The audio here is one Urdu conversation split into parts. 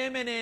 MNA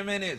MNAs,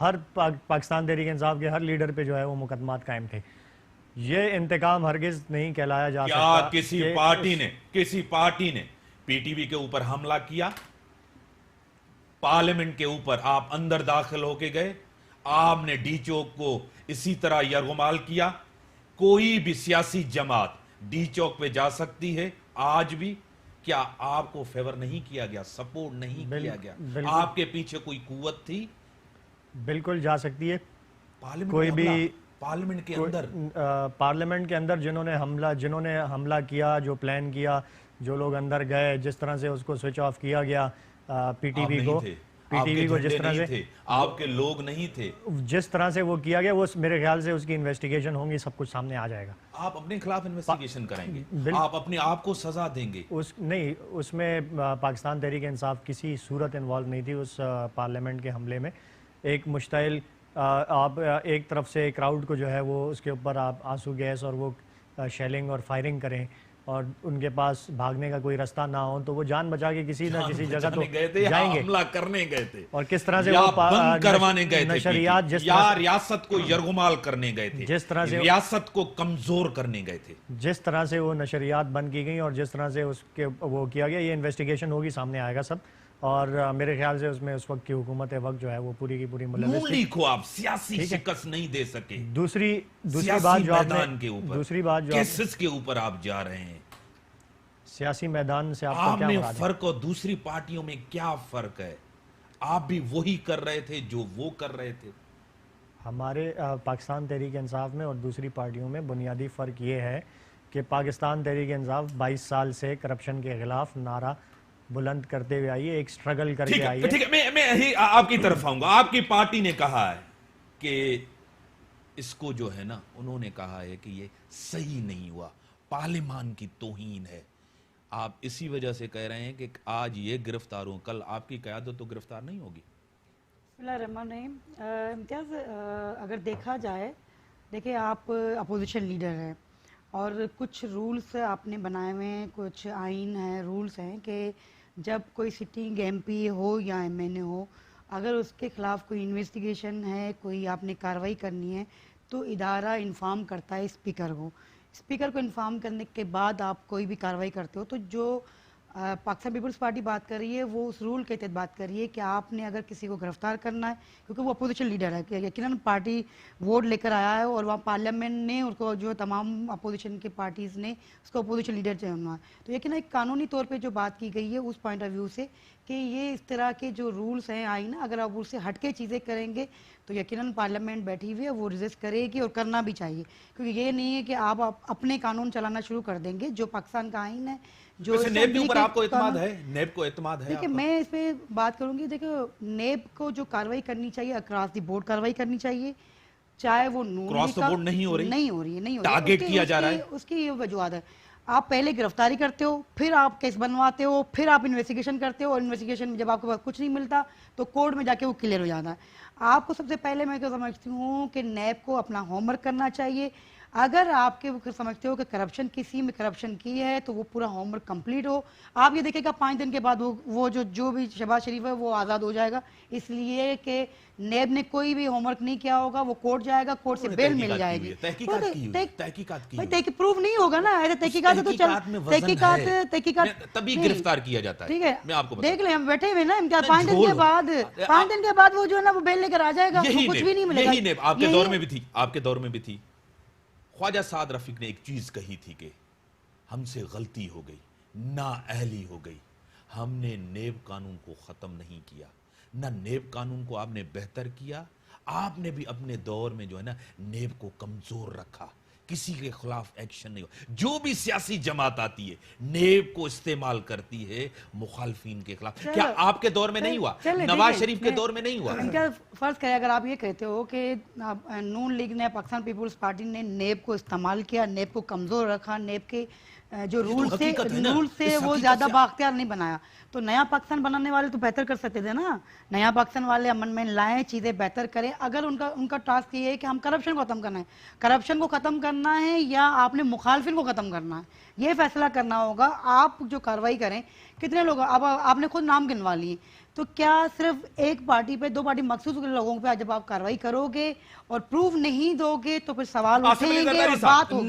ہر پاکستان تحریک انصاف کے ہر لیڈر پہ جو ہے وہ مقدمات قائم تھے. یہ انتقام ہرگز نہیں کہلایا جا سکتا. کیا کسی پارٹی نے پی ٹی وی کے اوپر حملہ کیا؟ پارلیمنٹ کے اوپر آپ اندر داخل ہو کے گئے، آپ نے ڈی چوک کو اسی طرح یرغمال کیا. کوئی بھی سیاسی جماعت ڈی چوک پہ جا سکتی ہے آج بھی. کیا آپ کو فیور نہیں کیا گیا، سپورٹ نہیں کیا گیا؟ آپ کے پیچھے کوئی قوت تھی؟ بالکل جا سکتی ہے. کوئی بھی پارلیمنٹ کے اندر پارلیمنٹ کے اندر جنہوں نے حملہ کیا، جو پلان کیا، جو لوگ اندر گئے، جس طرح سے اس کو سوئچ آف کیا گیا پی ٹی وی کو جس طرح سے آپ کے لوگ نہیں تھے، جس طرح سے وہ کیا گیا، وہ میرے خیال سے اس کی انویسٹیگیشن ہوں گی، سب کچھ سامنے آ جائے گا. آپ اپنے خلاف انویسٹیگیشن کریں گے، آپ اپنے آپ کو سزا دیں گے؟ نہیں، اس میں پاکستان تحریک انصاف کسی صورت انوالو نہیں تھی اس پارلیمنٹ کے حملے میں. ایک مشتعل آپ ایک طرف سے کراؤڈ کو جو ہے وہ اس کے اوپر آپ آنسو گیس اور وہ شیلنگ اور فائرنگ کریں اور ان کے پاس بھاگنے کا کوئی راستہ نہ ہو تو وہ جان بچا کے کسی نہ کسی جگہ تو جائیں گے، حملہ کرنے گئے تھے، اور کس طرح سے یا وہ بند کروانے گئے تھے، نشریات یا ریاست کو یرغمال کرنے گئے تھے، جس طرح سے ریاست کو کمزور کرنے گئے تھے، جس طرح سے وہ نشریات بند کی گئیں اور جس طرح سے اس کے وہ کیا گیا. یہ انویسٹیگیشن ہوگی، سامنے آئے گا سب. اور میرے خیال سے اس میں اس وقت کی حکومت وقت جو ہے وہ پوری کی پوری ملوث تھی. کو آپ سیاسی شکست نہیں دے سکے. دوسری بات جو کیسز کے اوپر آپ جا رہے ہیں، سیاسی میدان سے آپ میں فرق اور دوسری پارٹیوں میں کیا فرق ہے؟ آپ بھی وہی کر رہے تھے جو وہ کر رہے تھے. ہمارے پاکستان تحریک انصاف میں اور دوسری پارٹیوں میں بنیادی فرق یہ ہے کہ پاکستان تحریک انصاف 22 سال سے کرپشن کے خلاف نعرہ بلند کرتے ہوئے آئیے، ایک سٹرگل کر کے آئیے. ٹھیک ہے، میں آپ کی طرف آؤں گا. آپ کی پارٹی نے کہا ہے کہ اس کو جو ہے نا، انہوں نے کہا ہے کہ یہ صحیح نہیں ہوا، پارلیمان کی توہین ہے. آپ اسی وجہ سے کہہ رہے ہیں کہ آج یہ گرفتار ہوں، کل آپ کی قیادت تو گرفتار نہیں ہوگی. بسم اللہ الرحمن الرحیم. امتیاز، اگر دیکھا جائے، دیکھیں آپ اپوزیشن لیڈر ہیں اور کچھ رولز آپ نے بنائے ہوئے ہیں، کچھ آئین ہیں، رولز ہیں کہ جب کوئی سٹنگ ایم پی ہو یا ایم این اے ہو، اگر اس کے خلاف کوئی انویسٹیگیشن ہے، کوئی آپ نے کارروائی کرنی ہے تو ادارہ انفارم کرتا ہے اسپیکر کو. اسپیکر کو انفارم کرنے کے بعد آپ کوئی بھی کارروائی کرتے ہو. تو جو پاکستان پیپلز پارٹی بات کر رہی ہے وہ اس رول کے تحت بات کر رہی ہے کہ آپ نے اگر کسی کو گرفتار کرنا ہے، کیونکہ وہ اپوزیشن لیڈر ہے، کہ یقیناً پارٹی ووٹ لے کر آیا ہے اور وہاں پارلیمنٹ نے اس کو جو تمام اپوزیشن کے پارٹیز نے اس کو اپوزیشن لیڈر چنا ہے، تو یقیناً ایک قانونی طور پہ جو بات کی گئی ہے اس پوائنٹ آف ویو سے کہ یہ اس طرح کے جو رولز ہیں آئین، اگر آپ اس سے ہٹ کے چیزیں کریں گے تو یقیناً پارلیمنٹ بیٹھی ہوئی ہے، وہ ریزسٹ کرے گی اور کرنا بھی چاہیے. کیونکہ یہ نہیں ہے کہ آپ اپنے قانون چلانا شروع کر دیں گے. جو پاکستان کا آئین ہے، جو نیب کے اوپر آپ کو اعتماد ہے؟ نیب کو اعتماد ہے؟ دیکھیں، میں اس پہ بات کروں گی. دیکھو، نیب کو جو کارروائی کرنی چاہیے، اکراس دی بورڈ کارروائی کرنی چاہیے، چاہے وہ کراس دی بورڈ نہیں ہو رہی، ٹارگیٹ کیا جا رہا ہے. اس کی یہ وجوہات ہے. آپ پہلے گرفتاری کرتے ہو، پھر آپ کیس بنواتے ہو، پھر آپ انویسٹیگیشن کرتے ہو، اور انویسٹیگیشن میں جب آپ کے پاس کچھ نہیں ملتا تو کورٹ میں جا کے وہ کلیئر ہو جاتا ہے. آپ کو سب سے پہلے میں سمجھتی ہوں کہ نیب کو اپنا ہوم ورک کرنا چاہیے. اگر آپ کے سمجھتے ہو کہ کرپشن کسی میں کرپشن کی ہے تو وہ پورا ہوم ورک کمپلیٹ ہو. آپ یہ دیکھیں گا 5 دن کے بعد وہ جو بھی شہباز شریف ہے وہ آزاد ہو جائے گا، اس لیے کہ نیب نے کوئی بھی ہوم ورک نہیں کیا ہوگا. وہ کورٹ جائے گا، کورٹ سے بیل مل جائے گی. تحقیقات پروف نہیں ہوگا نا، ایسے تحقیقات تبھی گرفتار کیا جاتا ہے. ٹھیک ہے، دیکھ لیں، ہم بیٹھے ہوئے نا 5 دن کے بعد وہ جو ہے نا وہ بیل لے کر آ جائے گا، کچھ بھی نہیں ملے گا. یہی نیب آپ کے دور میں بھی تھی، آپ کے دور میں بھی تھی. خواجہ سعد رفیق نے ایک چیز کہی تھی کہ ہم سے غلطی ہو گئی، نااہلی ہو گئی. ہم نے نیب قانون کو ختم نہیں کیا، نہ نیب قانون کو آپ نے بہتر کیا. آپ نے بھی اپنے دور میں جو ہے نا نیب کو کمزور رکھا، کسی کے خلاف ایکشن نہیں ہو. جو بھی سیاسی جماعت آتی ہے نیب کو استعمال کرتی ہے مخالفین کے خلاف. کیا آپ کے دور میں نہیں ہوا؟ نواز شریف کے دور میں نہیں ہوا؟ فرض کریں اگر آپ یہ کہتے ہو کہ نون لیگ نے، پاکستان پیپلز پارٹی نے نیب کو استعمال کیا، نیب کو کمزور رکھا، نیب کے جو رول سے وہ زیادہ بااختیار نہیں بنایا، تو نیا پاکستان بنانے والے تو بہتر کر سکتے تھے نا. نیا پاکستان والے امنڈمنٹ لائیں، چیزیں بہتر کریں. اگر ان کا ٹاسک یہ ہے کہ ہم کرپشن کو ختم کرنا ہے، کرپشن کو ختم کرنا ہے یا آپ نے مخالفین کو ختم کرنا ہے، یہ فیصلہ کرنا ہوگا. آپ جو کارروائی کریں، کتنے لوگ، اب آپ نے خود نام گنوا لیے، تو کیا صرف ایک پارٹی پہ 2 پارٹی مخصوص لوگوں پہ جب آپ کارروائی کرو گے اور پروف نہیں دو گے تو پھر سوال اٹھیں گے اور بات ہوگی.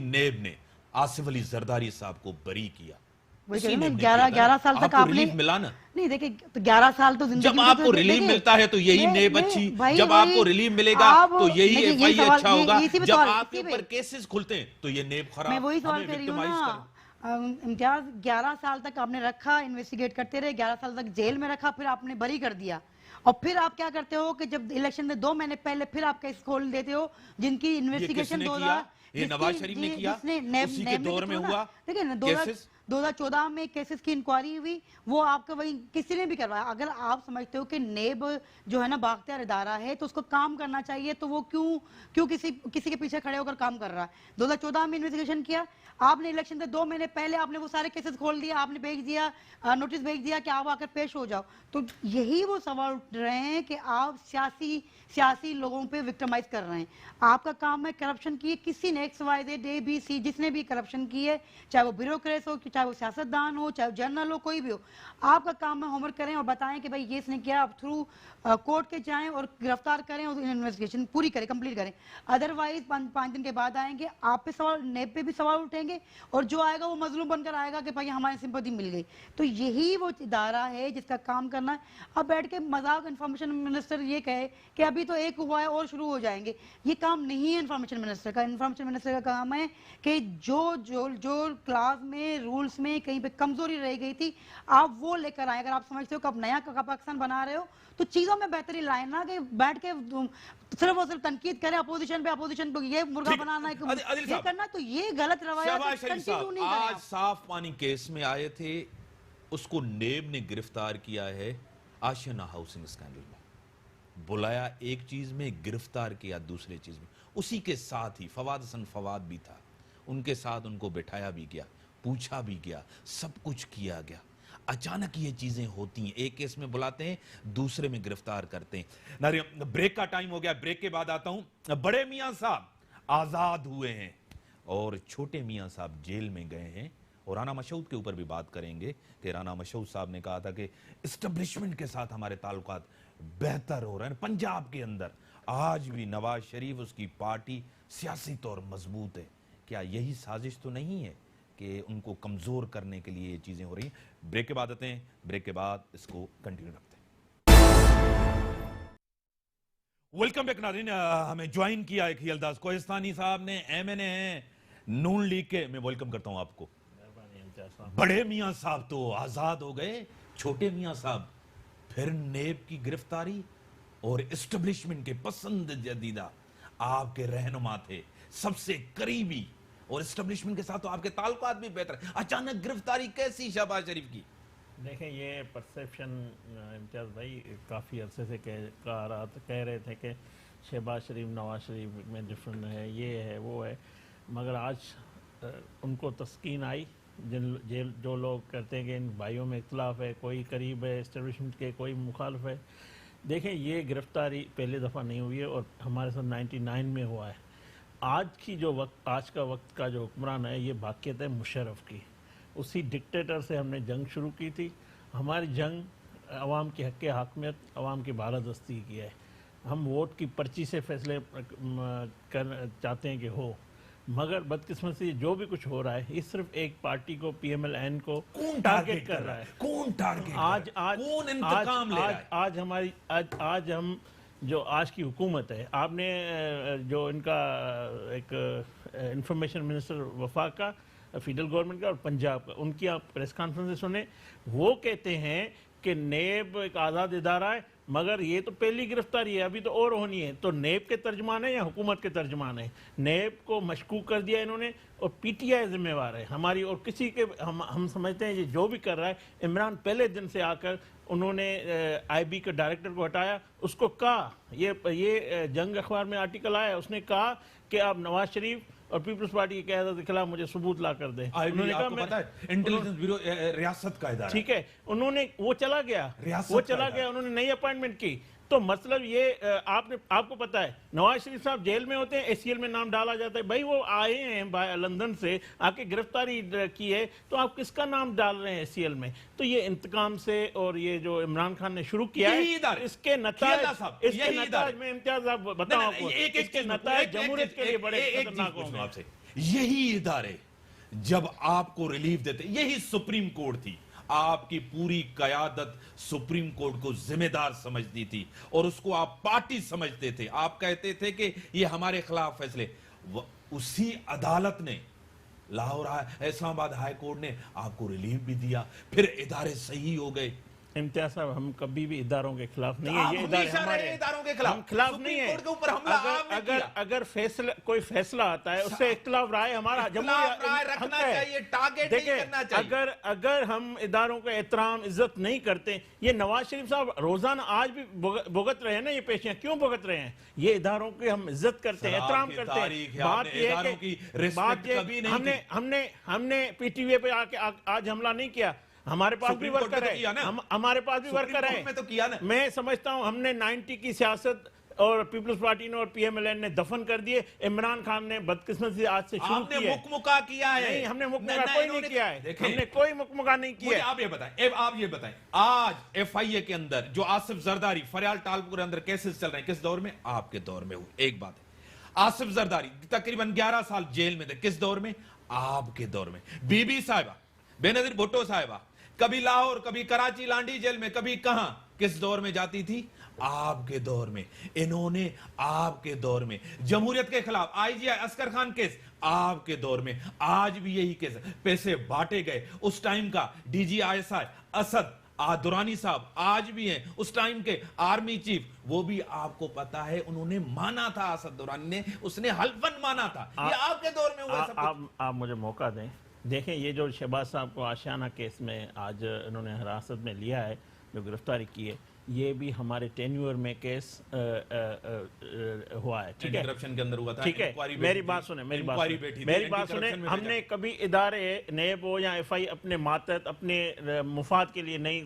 نیب نے آصف علی زرداری صاحب کو بری کیا. وہی کہہ رہے ہیں 11 سال تک آپ نے ریلیف ملا نا. نہیں دیکھیں تو 11 سال تو زندگی جب آپ کو ریلیف ملتا ہے تو یہی نیب اچھی, جب آپ کو ریلیف ملے گا تو یہی ایف آئی اچھا ہوگا, جب آپ کے اوپر کیسز کھلتے ہیں تو یہ نیب خراب. میں وہی سوال کر رہی ہوں نا امتیاز, 11 سال تک آپ نے رکھا, انویسٹیگیٹ کرتے رہے, 11 سال تک جیل میں رکھا, پھر آپ نے بری کر دیا, اور پھر آپ کیا کرتے ہو کہ جب الیکشن سے 2 مہینے پہلے پھر آپ کیس کھول دیتے ہو جن کی انویسٹیگیشن یہ نواز شریف نے کیا, اسی کے دور میں ہوا. دیکھیں نا 2014 میں کیسز کی انکوائری ہوئی, وہ آپ کا وہی کسی نے بھی کروایا. اگر آپ سمجھتے ہو کہ نیب جو ہے نا بااختیار ادارہ ہے تو اس کو کام کرنا چاہیے, تو وہ کیوں کسی کے پیچھے کھڑے ہو کر کام کر رہا ہے. 2014 میں انویسٹیگیشن کیا, آپ نے الیکشن سے 2 مہینے پہلے آپ نے وہ سارے کیسز کھول دیا, آپ نے بھیج دیا نوٹس بھیج دیا کہ آپ آ کر پیش ہو جاؤ. تو یہی وہ سوال اٹھ رہے ہیں کہ آپ سیاسی لوگوں پہ وکٹمائز کر رہے ہیں. آپ کا کام ہے کرپشن کی, کسی نے X Y Z A B C جس نے بھی کرپشن کی ہے, چاہے وہ بیوروکریٹ ہو, چاہے وہ سیاستدان ہو, چاہے وہ جنرل ہو, کوئی بھی ہو, آپ کا کام ہے ہوم ورک کریں اور بتائیں کہ بھائی یہ اس نے کیا, آپ تھرو کورٹ کے جائیں اور گرفتار کریں اور انویسٹیگیشن پوری کریں, کمپلیٹ کریں. ادروائز 5 دن کے بعد آئیں گے, آپ پہ سوال, نیب پہ بھی سوال اٹھیں گے, اور جو آئے گا وہ مظلوم بن کر آئے گا کہ بھائی ہماری سمپتی مل گئی. تو یہی وہ ادارہ ہے جس کا کام کرنا ہے. اب بیٹھ کے مذاق انفارمیشن منسٹر یہ کہے کہ ابھی تو ایک ہوا ہے اور شروع ہو جائیں گے, یہ کام نہیں ہے انفارمیشن منسٹر کا. انفارمیشن منسٹر کا کام ہے کہ جو کلاس میں رولز میں کہیں پہ کمزوری رہ گئی تھی آپ وہ لے کر آئیں. اگر آپ سمجھتے ہو کہ آپ نیا پاکستان بنا رہے ہو تو چیزوں میں بہتری لائیں, نہ کہ بیٹھ کے صرف اور صرف تنقید کریں اپوزیشن کو یہ مرغا بنانا ہے, یہ کرنا, تو یہ غلط روایت کنٹینیو نہیں کریں. آج صاف پانی کیس میں آئے تھے, اس کو نیب نے گرفتار کیا ہے آشیانہ ہاؤسنگ اسکینڈل میں, بلایا ایک چیز میں, گرفتار کیا دوسرے چیز میں. اسی کے ساتھ ہی فواد حسن فواد بھی تھا, ان کے ساتھ ان کو بٹھایا بھی گیا, پوچھا بھی گیا, سب کچھ کیا گیا. اچانک یہ چیزیں ہوتی ہیں, ایک کیس میں بلاتے ہیں, دوسرے میں گرفتار کرتے ہیں. بریک کا ٹائم ہو گیا, بریک کے بعد آتا ہوں. بڑے میاں صاحب آزاد ہوئے ہیں اور چھوٹے میاں صاحب جیل میں گئے ہیں, اور رانا مشہود کے اوپر بھی بات کریں گے کہ رانا مشہود صاحب نے کہا تھا کہ اسٹیبلشمنٹ کے ساتھ ہمارے تعلقات بہتر ہو رہے ہیں. پنجاب کے اندر آج بھی نواز شریف, اس کی پارٹی سیاسی طور مضبوط ہے. کیا یہی سازش تو نہیں ہے کہ ان کو کمزور کرنے کے لیے یہ چیزیں ہو رہی ہیں؟ بریک کے بعد آتے ہیں, بریک کے بعد اس کو کنٹینیو رکھتے ہیں. ویلکم بیک ناظرین, ہمیں جوائن کیا ایک ہیلداز کوہستانی صاحب نے, ایم این اے ہیں نون لیگ کے. میں ویلکم کرتا ہوں آپ کو. بڑے میاں صاحب تو آزاد ہو گئے, چھوٹے میاں صاحب پھر نیب کی گرفتاری, اور اسٹیبلشمنٹ کے پسند جدیدہ آپ کے رہنما تھے, سب سے قریبی, اور اسٹیبلشمنٹ کے ساتھ تو آپ کے تعلقات بھی بہتر ہیں. اچانک گرفتاری کیسی شہباز شریف کی؟ دیکھیں یہ پرسیپشن امتیاز بھائی کافی عرصے سے کہہ رہے تھے کہ شہباز شریف نواز شریف میں ڈفرنٹ ہے, یہ ہے وہ ہے, مگر آج ان کو تسکین آئی. جو لوگ کہتے ہیں کہ ان بھائیوں میں اختلاف ہے, کوئی قریب ہے اسٹیبلشمنٹ کے, کوئی مخالف ہے. دیکھیں یہ گرفتاری پہلی دفعہ نہیں ہوئی ہے, اور ہمارے ساتھ 99 میں ہوا ہے. آج کا وقت کا جو حکمران ہے یہ باقیت ہے مشرف کی. اسی ڈکٹیٹر سے ہم نے جنگ شروع کی تھی. ہماری جنگ عوام کی حق حاکمیت, عوام کی بالادستی کی ہے. ہم ووٹ کی پرچی سے فیصلے چاہتے ہیں کہ ہو, مگر بدقسمتی جو بھی کچھ ہو رہا ہے یہ صرف ایک پارٹی کو, پی ایم ایل این کو ٹارگٹ کر رہا ہے. کون ٹارگٹ, کون انتقام لے رہا ہے؟ آج ہم جو آج کی حکومت ہے, آپ نے جو ان کا ایک انفارمیشن منسٹر وفاق کا, فیڈرل گورنمنٹ کا اور پنجاب کا, ان کی آپ پریس کانفرنس سنیں, وہ کہتے ہیں کہ نیب ایک آزاد ادارہ ہے, مگر یہ تو پہلی گرفتاری ہے, ابھی تو اور ہونی ہے. تو نیب کے ترجمان ہے یا حکومت کے ترجمان ہے؟ نیب کو مشکوک کر دیا انہوں نے, اور پی ٹی آئی ذمہ وار ہے ہماری, اور کسی کے ہم سمجھتے ہیں یہ جو بھی کر رہا ہے. عمران پہلے دن سے آ کر انہوں نے آئی بی کے ڈائریکٹر کو ہٹایا, اس کو کہا, یہ جنگ اخبار میں آرٹیکل آیا, اس نے کہا کہ آپ نواز شریف اور پیپلز پارٹی کی قیادت کے خلاف مجھے ثبوت لا کر دیں. انہوں نے کہا پتہ ہے انٹیلیجنس بیورو ریاست کا ادارہ, ٹھیک ہے, انہوں نے وہ چلا گیا, انہوں نے نئی اپائنٹمنٹ کی. تو مطلب یہ آپ کو پتا ہے نواز شریف صاحب جیل میں ہوتے ہیں, ایس سی ایل میں نام ڈالا جاتا ہے. بھائی وہ آئے ہیں لندن سے آ کے گرفتاری کی ہے, تو آپ کس کا نام ڈال رہے ہیں ایس سی ایل میں؟ تو یہ انتقام سے, اور یہ جو عمران خان نے شروع کیا ہے اس کے نتائج میں امتیاز آپ بتاؤں آپ کو, اس کے نتائج جمہوریت کے لیے بڑے خطرناک ہوں گے. یہی ادارے جب آپ کو ریلیف دیتے, یہی سپریم کورٹ تھی, آپ کی پوری قیادت سپریم کورٹ کو ذمہ دار سمجھتی تھی اور اس کو آپ پارٹی سمجھتے تھے. آپ کہتے تھے کہ یہ ہمارے خلاف فیصلے, اسی عدالت نے لاہور اسلام آباد ہائی کورٹ نے آپ کو ریلیف بھی دیا, پھر ادارے صحیح ہو گئے. امتیاز صاحب ہم کبھی بھی اداروں کے خلاف نہیں ہیں, یہ ادارے ہمارے اداروں کے ہم خلاف نہیں ہیں. اگر کوئی فیصلہ آتا ہے اس سے اختلاف رائے ہمارا رکھنا چاہیے, ٹارگیٹ نہیں کرنا چاہیے. اگر ہم اداروں کا احترام عزت نہیں کرتے, یہ نواز شریف صاحب روزانہ آج بھی بھگت رہے ہیں نا یہ پیشیاں, کیوں بھگت رہے ہیں؟ یہ اداروں کی ہم عزت کرتے ہیں, احترام کرتے ہیں. بات یہ ہے کہ ہم نے پی ٹی وی پہ آ کے آج حملہ نہیں کیا, ہمارے پاس بھی ورکر ہے, ہمارے پاس بھی ورکر ہے. میں سمجھتا ہوں ہم نے 90 کی سیاست اور پیپلز پارٹی نے اور پی ایم ایل این نے دفن کر دیے. عمران خان نے بدقسمتی سے آج سے شروع کیا ہے. مکمکا کیا ہے؟ نہیں, ہم نے مکمکا کوئی نہیں کیا ہے, ہم نے کوئی مکمکا نہیں کیا ہے. آپ یہ بتائیں آج ایف آئی اے کے اندر جو آصف زرداری فریال ٹالپور اندر کیسز چل رہے ہیں, کس دور میں؟ آپ کے دور میں ہوئی. ایک بات ہے, آصف زرداری تقریباً 11 سال جیل میں تھے, کس دور میں؟ آپ کے دور میں. بی بی صاحبہ بے نظیر بھٹو صاحبہ کبھی لاہور, کبھی کراچی لانڈی جیل میں, کبھی کہاں, کس دور میں جاتی تھی؟ آپ کے دور میں. انہوں نے آپ کے دور میں جمہوریت کے خلاف آئی جی آئی عسکر خان کیس, آپ کے دور میں. آج بھی یہی کیس, پیسے بانٹے گئے. اس ٹائم کا D G I S I Asad Durrani صاحب آج بھی ہیں, اس ٹائم کے آرمی چیف, وہ بھی آپ کو پتا ہے انہوں نے مانا تھا, اسد دورانی نے, اس نے حلفاً مانا تھا. یہ آپ کے دور میں ہوا. آپ مجھے موقع دیں, دیکھیں یہ جو شہباز صاحب کو آشیانہ کیس میں آج انہوں نے حراست میں لیا ہے, جو گرفتاری کی ہے, یہ بھی ہمارے ٹینیور میں کیس ہوا ہے. ٹھیک ہے, کرپشن کے اندر ہوا تھا. ٹھیک ہے, میری بات سنیں, ہم نے کبھی ادارے نیب ہو یا ایف آئی اپنے ماتحت اپنے مفاد کے لیے نہیں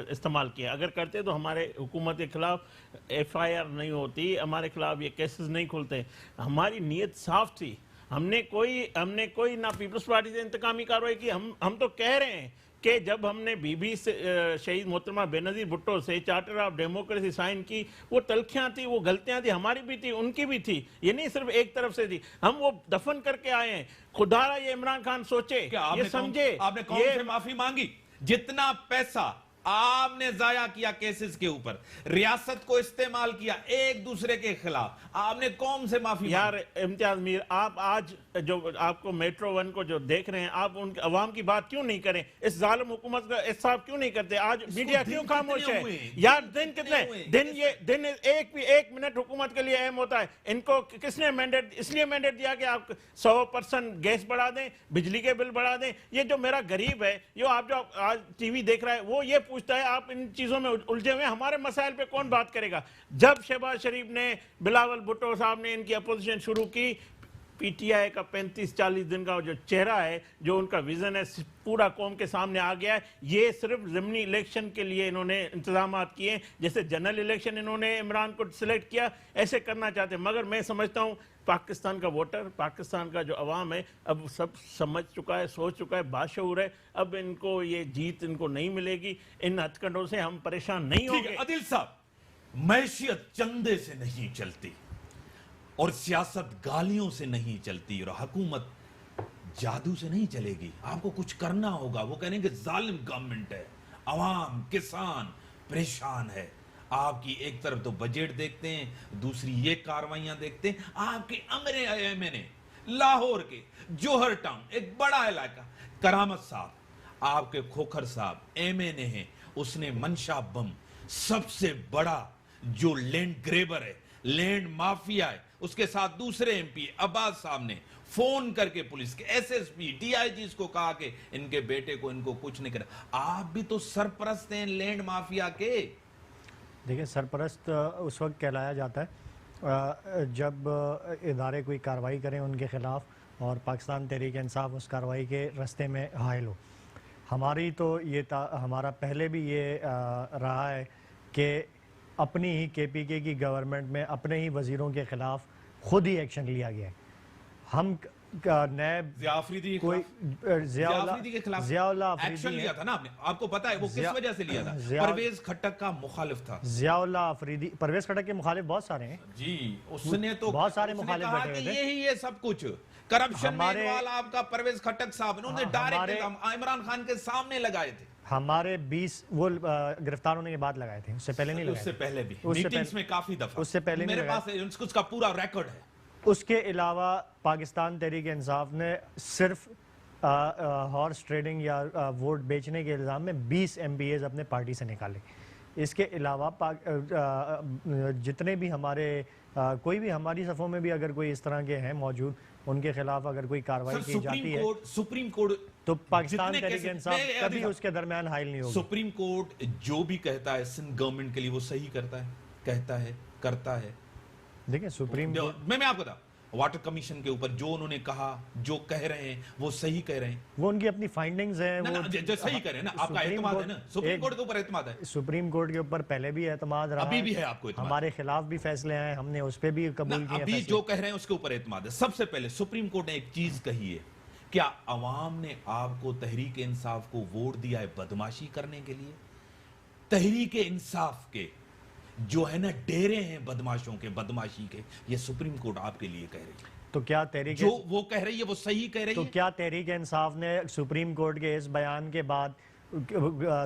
استعمال کیا. اگر کرتے تو ہمارے حکومت کے خلاف ایف آئی آر نہیں ہوتی, ہمارے خلاف یہ کیسز نہیں کھلتے. ہماری نیت صاف تھی, ہم نے کوئی نہ پیپلز پارٹی سے انتقامی کارروائی کی. ہم تو کہہ رہے ہیں کہ جب ہم نے بی بی سے شہید محترمہ بے نظیر بھٹو سے چارٹر آف ڈیموکریسی سائن کی, وہ تلخیاں تھی, وہ غلطیاں تھی, ہماری بھی تھی, ان کی بھی تھی, یہ نہیں صرف ایک طرف سے تھی. ہم وہ دفن کر کے آئے ہیں. خدا را یہ عمران خان سوچے, یہ سمجھے. آپ نے قوم سے معافی مانگی؟ جتنا پیسہ آپ نے ضائع کیا کیسز کے اوپر, ریاست کو استعمال کیا ایک دوسرے کے خلاف, آپ نے قوم سے معافی مانگی. یار امتیاز میر, آپ آج جو آپ کو میٹرو ون کو جو دیکھ رہے ہیں, آپ ان عوام کی بات کیوں نہیں کریں؟ اس ظالم حکومت کا احتساب کیوں نہیں کرتے؟ آج میڈیا کیوں خاموش ہے؟ یار دن کتنے دن ایک منٹ حکومت کے لیے اہم ہوتا ہے. ان کو کس نے مینڈیٹ, اس لیے مینڈیٹ دیا کہ آپ 100% گیس بڑھا دیں, بجلی کے بل بڑھا دیں. یہ جو میرا غریب ہے, جو آج ٹی وی دیکھ رہا ہے, وہ یہ پوچھتا ہے آپ ان چیزوں میں الجھے ہوئے, ہمارے مسائل پہ کون بات کرے گا؟ جب شہباز شریف نے, بلاول بھٹو صاحب نے ان کی اپوزیشن شروع کی, پی ٹی آئی کا 35-40 دن کا جو چہرہ ہے, جو ان کا ویژن ہے, پورا قوم کے سامنے آ گیا ہے. یہ صرف ضمنی الیکشن کے لیے انہوں نے انتظامات کیے, جیسے جنرل الیکشن انہوں نے عمران کو سلیکٹ کیا, ایسے کرنا چاہتے ہیں. مگر میں سمجھتا ہوں پاکستان کا ووٹر, پاکستان کا جو عوام ہے, اب سب سمجھ چکا ہے, سوچ چکا ہے, باشعور ہے. اب ان کو یہ جیت ان کو نہیں ملے گی. ان ہتھ کنڈوں سے ہم پریشان نہیں ہوں گے. عادل صاحب, معیشت چندے سے نہیں چلتی, اور سیاست گالیوں سے نہیں چلتی, اور حکومت جادو سے نہیں چلے گی. آپ کو کچھ کرنا ہوگا. وہ کہنے کہ ظالم گورنمنٹ ہے, عوام کسان پریشان ہے. آپ کی ایک طرف تو بجٹ دیکھتے ہیں, دوسری یہ کاروائیاں دیکھتے ہیں. آپ کے امرے ایم این اے لاہور کے جوہر ٹاؤن, ایک بڑا علاقہ, کرامت صاحب, آپ کے کھوکھر صاحب ایم این اے ہیں, اس نے منشا بم, سب سے بڑا جو لینڈ گریبر ہے, لینڈ مافیا ہے, اس کے ساتھ دوسرے ایم پی عباس صاحب نے فون کر کے پولیس کے S S P D I Gs کو کہا کہ ان کے بیٹے کو ان کو کچھ نہیں کرا. آپ بھی تو سرپرست ہیں لینڈ مافیا کے. دیکھیں, سرپرست اس وقت کہلایا جاتا ہے جب ادارے کوئی کارروائی کریں ان کے خلاف, اور پاکستان تحریک انصاف اس کارروائی کے رستے میں حائل ہو. ہماری تو یہ ہمارا پہلے بھی یہ رہا ہے کہ اپنی ہی KPK کی گورنمنٹ میں اپنے ہی وزیروں کے خلاف خود ہی ایکشن لیا گیا ہے. ہم نیب ضیاء آفریدی کے کوئی خلاف ضیاء آفریدی کے خلاف ضیاء اللہ ایکشن آفریدی لیا تھا نا آپ نے, آپ کو پتا ہے وہ کس وجہ سے لیا تھا؟ پرویز خٹک کا مخالف تھا. ضیاء اللہ آفریدی, پرویز خٹک کے مخالف بہت سارے ہیں جی, اس نے تو بہت سارے اس نے مخالف کہا بیٹھے کہ ہوئے تھے. یہی ہے سب کچھ, کرپشن میں ہمارے- انوالو آپ کا پرویز خٹک صاحب, انہوں نے ڈائریکٹ عمران خان کے سامنے لگائے تھے. ہمارے 20 وہ گرفتار ہونے کے بعد لگائے تھے, اس سے پہلے نہیں اس لگائے سے تھے. پہلے بھی اس سے میٹنگز میں کافی دفعہ, اس سے پہلے نہیں میرے لگائے. پاس اس کا پورا ریکارڈ ہے. اس کے علاوہ پاکستان تحریک انصاف نے صرف ہارس ٹریڈنگ یا ووٹ بیچنے کے الزام میں 20 MPAs اپنے پارٹی سے نکالے. اس کے علاوہ جتنے بھی ہمارے کوئی بھی ہماری صفوں میں بھی اگر کوئی اس طرح کے ہیں موجود, ان کے خلاف اگر کوئی کارروائی کی جاتی ہے سپریم کورٹ تو پاکستان تحریک انصاف کبھی اس کے درمیان حائل نہیں ہوگی. سپریم کورٹ جو بھی کہتا ہے سندھ گورنمنٹ کے لیے وہ صحیح کرتا ہے, کہتا ہے, کرتا ہے. دیکھیں سپریم میں آپ کو بتا, واٹر کمیشن کے اوپر جو انہوں نے کہا, جو کہہ رہے ہیں وہ صحیح کہہ رہے ہیں. وہ ان کی اپنی فائنڈنگز ہیں, وہ جو صحیح کہہ رہے ہیں نا, آپ کا اعتماد ہے نا, سپریم کورٹ کے اوپر اعتماد ہے. سپریم کورٹ کے اوپر پہلے بھی اعتماد رہا, ابھی بھی ہے آپ کو اعتماد. ہمارے خلاف بھی فیصلے آئے, ہم نے اس پہ بھی قبول کیے. ابھی جو کہہ رہے ہیں اس کے اوپر اعتماد ہے. سب سے پہلے سپریم کورٹ نے ایک چیز کہی ہے, کیا عوام نے آپ کو تحریک انصاف کو ووٹ دیا ہے بدماشی کرنے کے لیے؟ تحریک انصاف کے جو ہے نا ڈیرے ہیں بدماشوں کے, بدماشی کے, یہ سپریم کورٹ آپ کے لیے کہہ رہی ہے. تو کیا تحریک جو وہ کہہ رہی ہے وہ صحیح کہہ رہی تو ہے. کیا تحریک انصاف نے سپریم کورٹ کے اس بیان کے بعد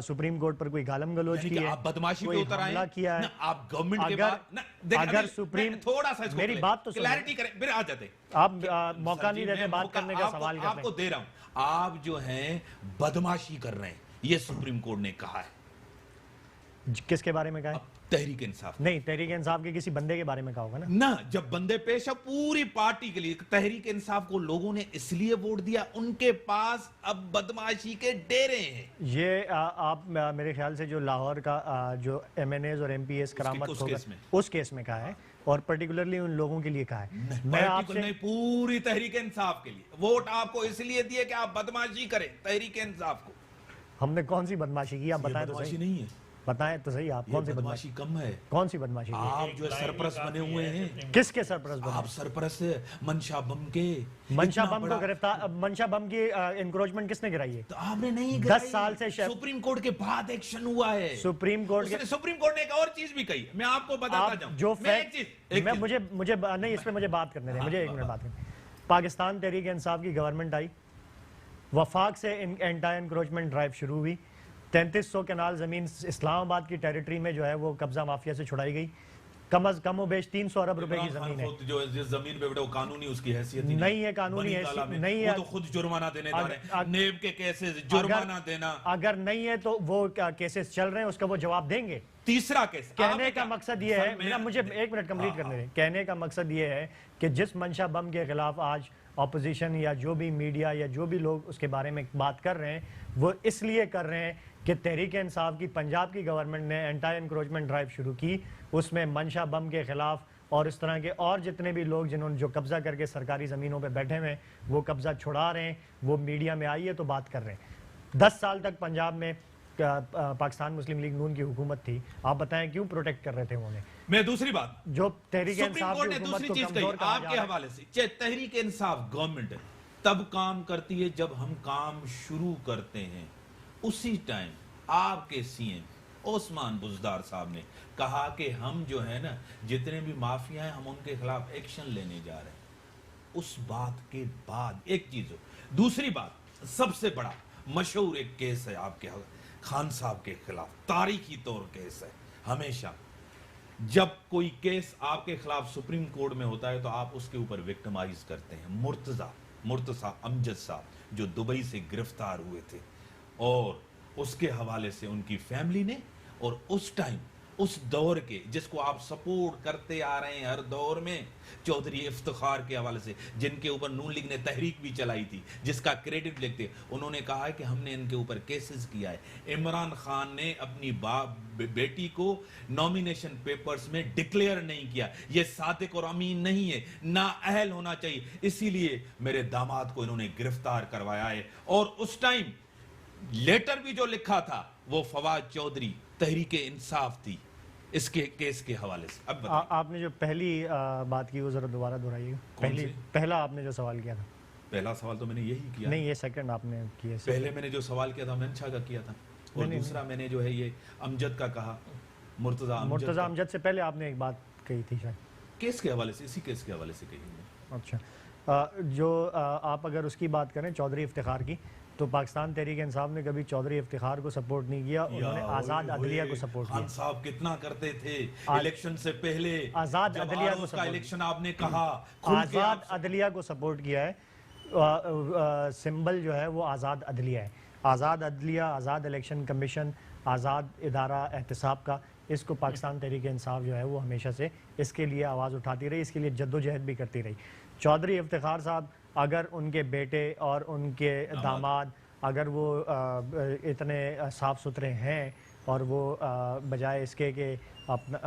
سپریم کورٹ پر کوئی گالم گلوچ کی ہے, آپ بدماشی پہ کوئی اتر آئے حملہ کیا ہے؟ آپ گورنمنٹ کے بعد اگر سپریم تھوڑا سا میری بات تو کلیئرٹی کریں, پھر آ جاتے آپ موقع نہیں دیتے بات کرنے کا, سوال آپ کو دے رہا ہوں. آپ جو ہیں بدماشی کر رہے ہیں, یہ سپریم کورٹ نے کہا ہے. کس کے بارے میں کہا ہے؟ تحریک انصاف نہیں, تحریک انصاف کے کسی بندے کے بارے میں کہا ہوگا نا. نہ, جب بندے پیش ہے پوری پارٹی کے لیے. تحریک انصاف کو لوگوں نے اس لیے ووٹ دیا, ان کے پاس اب بدماشی کے ڈیرے ہیں. یہ آپ میرے خیال سے جو لاہور کا جو MNAs اور MPAs کرامت ہوگا اس کیس میں کہا ہے, اور پرٹیکولرلی ان لوگوں کے لیے کہا ہے. میں آپ سے پوری تحریک انصاف کے لیے ووٹ آپ کو اس لیے دیے کہ آپ بدماشی کریں تحریک انصاف کو. ہم نے کون سی بدماشی کی, آپ بتائیں تو بدماشی صحیح, نہیں ہے, بتائیں تو صحیح آپ کون سی بدماشی, کم ہے. کون سی بدماشی کی؟ آپ جو سرپرست بنے ہوئے ہیں. کس کے سرپرست بنے؟ آپ سرپرست منشا بم کے. منشا بم کو گرفتار, منشا بم کی انکروچمنٹ کس نے گرائی ہے؟ تو آپ نے نہیں 10 سال سے سپریم کورٹ کے بعد ایکشن ہوا ہے. سپریم کورٹ کے سپریم کورٹ نے ایک اور چیز بھی کہی, میں آپ کو بتاتا جاؤں. جو میں مجھے نہیں, اس پہ مجھے بات کرنے دیں, مجھے ایک منٹ بات کریں. پاکستان تحریک انصاف کی گورنمنٹ آئی, وفاق سے اینٹی انکروچمنٹ ڈرائیو شروع ہوئی, 3300 کنال زمین اسلام آباد کی ٹیریٹری میں جو ہے وہ قبضہ مافیا سے چھڑائی گئی. کم از کم و بیش 300 ارب روپے کی زمین ہے. جو زمین پہ بیٹھے وہ قانونی اس کی حیثیت نہیں ہے, قانونی حیثیت نہیں ہے. وہ تو خود جرمانہ دینے جا رہے ہیں, نیب کے کیسز جرمانہ دینا. اگر نہیں ہے تو وہ کیسز چل رہے ہیں, اس کا وہ جواب دیں گے. تیسرا کیس کہنے کا مقصد یہ ہے, مجھے ایک منٹ کمپلیٹ کرنے دیں. کہنے کا مقصد یہ ہے کہ جس منشا بم کے خلاف آج اپوزیشن یا جو بھی میڈیا یا جو بھی لوگ اس کے بارے میں بات کر رہے ہیں, وہ اس لیے کر رہے ہیں کہ تحریک انصاف کی پنجاب کی گورنمنٹ نے اینٹی انکروچمنٹ ڈرائیو شروع کی, اس میں منشا بم کے خلاف اور اس طرح کے اور جتنے بھی لوگ جنہوں نے جو قبضہ کر کے سرکاری زمینوں پہ بیٹھے ہوئے وہ قبضہ چھڑا رہے ہیں, وہ میڈیا میں آئی ہے تو بات کر رہے ہیں. 10 سال تک پنجاب میں پاکستان مسلم لیگ نون کی حکومت تھی, آپ بتائیں کیوں پروٹیکٹ کر رہے تھے انہوں نے؟ میں دوسری بات, جو تحریک انصاف کی حکومت دوسری کو چیز کہی کمزور کہا آپ کے حوالے سے, چاہے تحریک انصاف گورنمنٹ تب کام کرتی ہے جب ہم کام شروع کرتے ہیں. اسی ٹائم آپ کے CM عثمان بزدار صاحب نے کہا کہ ہم جو ہے نا جتنے بھی مافیا ہیں ہم ان کے خلاف ایکشن لینے جا رہے ہیں. اس بات کے بعد ایک چیز ہو. دوسری بات, سب سے بڑا مشہور ایک کیس ہے آپ کے خان صاحب کے خلاف, تاریخی طور کیس ہے. ہمیشہ جب کوئی کیس آپ کے خلاف سپریم کورٹ میں ہوتا ہے تو آپ اس کے اوپر وکٹمائز کرتے ہیں. مرتضی امجد صاحب جو دبئی سے گرفتار ہوئے تھے, اور اس کے حوالے سے ان کی فیملی نے, اور اس ٹائم اس دور کے جس کو آپ سپورٹ کرتے آ رہے ہیں ہر دور میں, چودھری افتخار کے حوالے سے جن کے اوپر نون لیگ نے تحریک بھی چلائی تھی, جس کا کریڈٹ لکھتے, انہوں نے کہا ہے کہ ہم نے ان کے اوپر کیسز کیا ہے. عمران خان نے اپنی بیٹی کو نامینیشن پیپرز میں ڈکلیئر نہیں کیا. یہ صادق اور امین نہیں ہے, نااہل ہونا چاہیے, اسی لیے میرے داماد کو انہوں نے گرفتار کروایا ہے. اور اس ٹائم لیٹر بھی جو لکھا تھا وہ فواد چودھری تحریک انصاف تھی. اس کے کیس کے حوالے سے اب بتائیں. آپ نے جو پہلی بات کی وہ ذرا دوبارہ دہرائیے گا. کون سی؟ پہلا آپ نے جو سوال کیا تھا. پہلا سوال تو میں نے یہی کیا. نہیں یہ سیکنڈ آپ نے کیا. پہلے میں نے جو سوال کیا تھا منشا کا کیا تھا, اور دوسرا میں نے جو ہے یہ امجد کا کہا, مرتضی امجد سے پہلے آپ نے ایک بات کہی تھی شاید کیس کے حوالے سے, اسی کیس کے حوالے سے کہی ہے. اچھا جو آپ اگر اس کی بات کریں چودھری افتخار کی, تو پاکستان تحریک انصاف نے کبھی چودھری افتخار کو سپورٹ نہیں کیا, انہوں نے آزاد عدلیہ کو سپورٹ کیا. خان صاحب کتنا کرتے تھے الیکشن سے پہلے, آزاد عدلیہ کو کا الیکشن آپ نے کہا آزاد عدلیہ کو سپورٹ کیا ہے. سمبل جو ہے وہ آزاد عدلیہ ہے. آزاد عدلیہ, آزاد الیکشن کمیشن, آزاد ادارہ احتساب کا, اس کو پاکستان تحریک انصاف جو ہے وہ ہمیشہ سے اس کے لیے آواز اٹھاتی رہی, اس کے لیے جد و جہد بھی کرتی رہی. چودھری افتخار صاحب اگر ان کے بیٹے اور ان کے داماد اگر وہ اتنے صاف ستھرے ہیں اور وہ بجائے اس کے کہ اپنا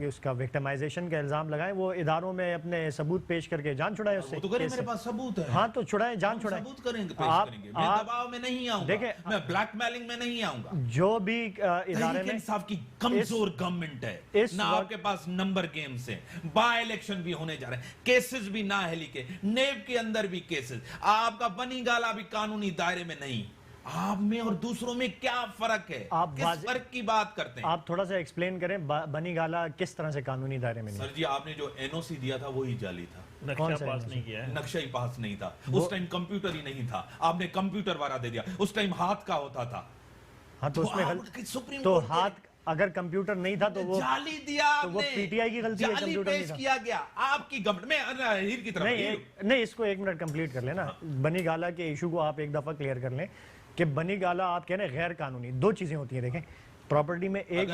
اس کا وکٹمائزیشن کا الزام لگائیں, وہ اداروں میں اپنے ثبوت پیش کر کے جان چھڑائیں اس سے. تو کریں, میرے پاس ثبوت ہے. ہاں تو چھڑائیں, جان چھڑائیں. ثبوت کریں گے, پیش کریں گے. میں دباؤ میں نہیں آؤں گا, میں بلیک میلنگ میں نہیں آؤں گا. جو بھی ادارے میں انصاف کی کمزور گورنمنٹ ہے, نہ آپ کے پاس نمبر گیمز ہیں, بائی الیکشن بھی ہونے جا رہے ہیں, کیسز بھی نااہلی کے, نیب کے اندر بھی کیسز, آپ کا بنی گالا بھی قانونی دائرے میں نہیں. آپ میں اور دوسروں میں کیا فرق ہے؟ کس فرق کی بات کرتے ہیں؟ آپ تھوڑا سا ایکسپلین کریں بنی گالا کس طرح سے قانونی دائرے میں نہیں. سر جی آپ نے جو این او سی دیا تھا وہی جعلی تھا, نقشہ پاس نہیں کیا ہے, نقشہ ہی پاس نہیں تھا, اس ٹائم کمپیوٹر ہی نہیں تھا, آپ نے کمپیوٹر والا دے دیا, اس ٹائم ہاتھ کا ہوتا تھا. ہاں تو اس میں تو ہاتھ اگر کمپیوٹر نہیں تھا تو وہ جعلی دیا, تو وہ پی ٹی آئی کی غلطی ہے, کمپیوٹر نہیں تھا. کیا گیا آپ کی گورنمنٹ میں ہیر کی طرف. نہیں اس کو ایک منٹ کمپلیٹ کر لینا. بنی گالا کے ایشو کو آپ ایک دفعہ کلیئر کر لیں کہ بنی گالا آپ کہہ رہے ہیں غیر قانونی. دو چیزیں ہوتی ہیں دیکھیں پراپرٹی میں. ایک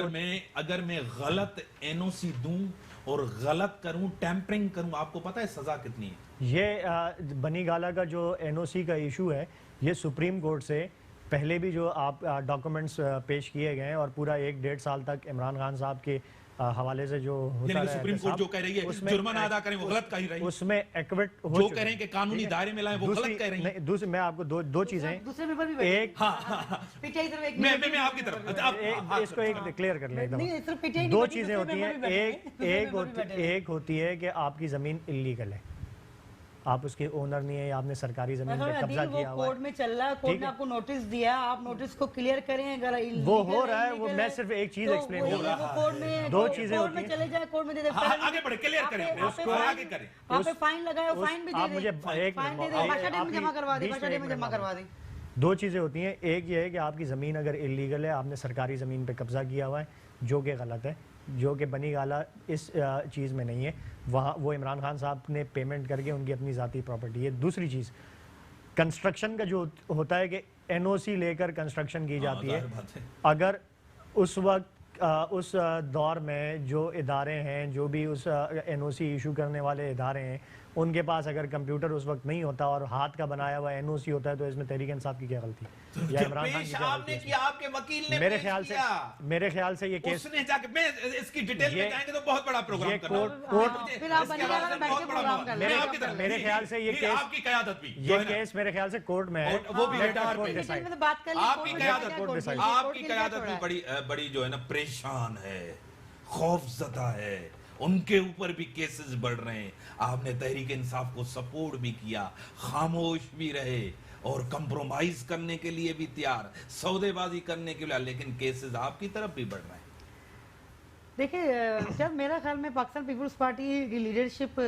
اگر میں غلط این او سی دوں اور غلط کروں, ٹیمپرنگ کروں, آپ کو پتہ ہے سزا کتنی ہے؟ یہ بنی گالا کا جو این او سی کا ایشو ہے یہ سپریم کورٹ سے پہلے بھی جو آپ ڈاکومنٹس پیش کیے گئے ہیں اور پورا 1.5 سال تک عمران خان صاحب کے حوالے سے جو ہوتا ہے سپریم کورٹ جو کہہ رہی ہے جرمانہ ادا کریں وہ غلط کہہ رہی ہے, اس میں ایکوٹ جو کہہ رہے ہیں کہ قانونی دائرے میں لائیں وہ غلط کہہ رہی ہیں. دوسری میں آپ کو دو چیزیں, ایک میں آپ کی طرف اس کو ایک کلیئر کر لیں. دو چیزیں ہوتی ہیں, ایک ہوتی ہے کہ آپ کی زمین اللیگل ہے, آپ اس کے اونر نہیں ہیں, آپ نے سرکاری زمین پہ قبضہ کیا ہوا ہے, کورٹ میں چل رہا ہے, کورٹ نے آپ کو نوٹس دیا, آپ نوٹس کو کلیئر کریں. اگر وہ ہو رہا ہے, وہ میں صرف ایک چیز ایکسپلین کر رہا ہوں. دو چیزیں ہوتی ہیں, چلے جائے کورٹ میں دے دیں, آگے بڑھے کلیئر کریں, اس کو آگے کریں. آپ پہ فائن لگایا, فائن بھی دے دیں, فائن دے دیں, باشا ڈے میں جمع کروا دیں, باشا ڈے میں جمع کروا دیں. دو چیزیں ہوتی ہیں, ایک یہ ہے کہ آپ کی زمین اگر اللیگل ہے, آپ نے سرکاری زمین پہ قبضہ کیا ہوا ہے, جو کہ غلط ہے, جو کہ بنی گالا اس چیز میں نہیں ہے. وہاں وہ عمران خان صاحب نے پیمنٹ کر کے ان کی اپنی ذاتی پراپرٹی ہے. دوسری چیز کنسٹرکشن کا جو ہوتا ہے کہ این او سی لے کر کنسٹرکشن کی جاتی ہے, اگر اس وقت اس دور میں جو ادارے ہیں, جو بھی اس این او سی ایشو کرنے والے ادارے ہیں, ان کے پاس اگر کمپیوٹر اس وقت نہیں ہوتا اور ہاتھ کا بنایا ہوا این او سی ہوتا ہے, تو اس میں تحریک انصاف کی کیا غلطی یا عمران خان کی کیا غلطی ہے؟ آپ کے وکیل نے میرے خیال سے یہ کیس, اس نے جا کے, میں اس کی ڈیٹیل میں جائیں گے تو بہت بڑا پروگرام کرنا ہے. پھر آپ بنی گالا میں بیٹھ کے پروگرام کر لیں. میرے خیال سے یہ کیس, آپ کی قیادت بھی, یہ کیس میرے خیال سے کورٹ میں ہے, وہ بھی بات کر لیں. آپ کی قیادت بھی بڑی جو ہے نا پریشان ہے, خوف زدہ ہے, ان کے اوپر بھی کیسز بڑھ رہے ہیں. آپ نے تحریک انصاف کو سپورٹ بھی کیا, خاموش بھی رہے اور کمپرومائز کرنے کے لیے بھی تیار, سودے بازی کرنے کے لیے, لیکن کیسز آپ کی طرف بھی بڑھ رہے ہیں. دیکھیں جب میرا خیال میں پاکستان پیپلز پارٹی کی لیڈرشپ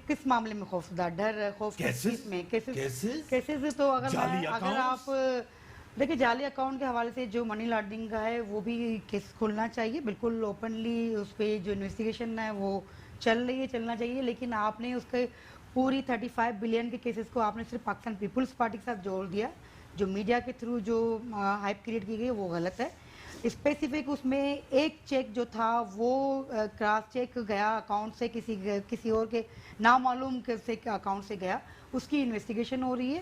کس معاملے میں خوفزدہ, ڈر, خوف میں کیسز تو اگر آپ دیکھیں جعلی اکاؤنٹ کے حوالے سے جو منی لانڈرنگ کا ہے وہ بھی کیس کھلنا چاہیے, بالکل اوپنلی اس پہ جو انویسٹیگیشن ہے وہ چل رہی ہے, چلنا چاہیے. لیکن آپ نے اس کے پوری 35 بلین کے کیسز کو آپ نے صرف پاکستان پیپلز پارٹی کے ساتھ جوڑ دیا. جو میڈیا کے تھرو جو ہائپ کریٹ کی گئی وہ غلط ہے. اسپیسیفک اس میں ایک چیک جو تھا وہ کراس چیک گیا اکاؤنٹ سے, کسی اور کے نامعلوم سے اکاؤنٹ سے گیا, اس کی انویسٹیگیشن ہو رہی ہے.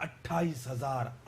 28,000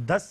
10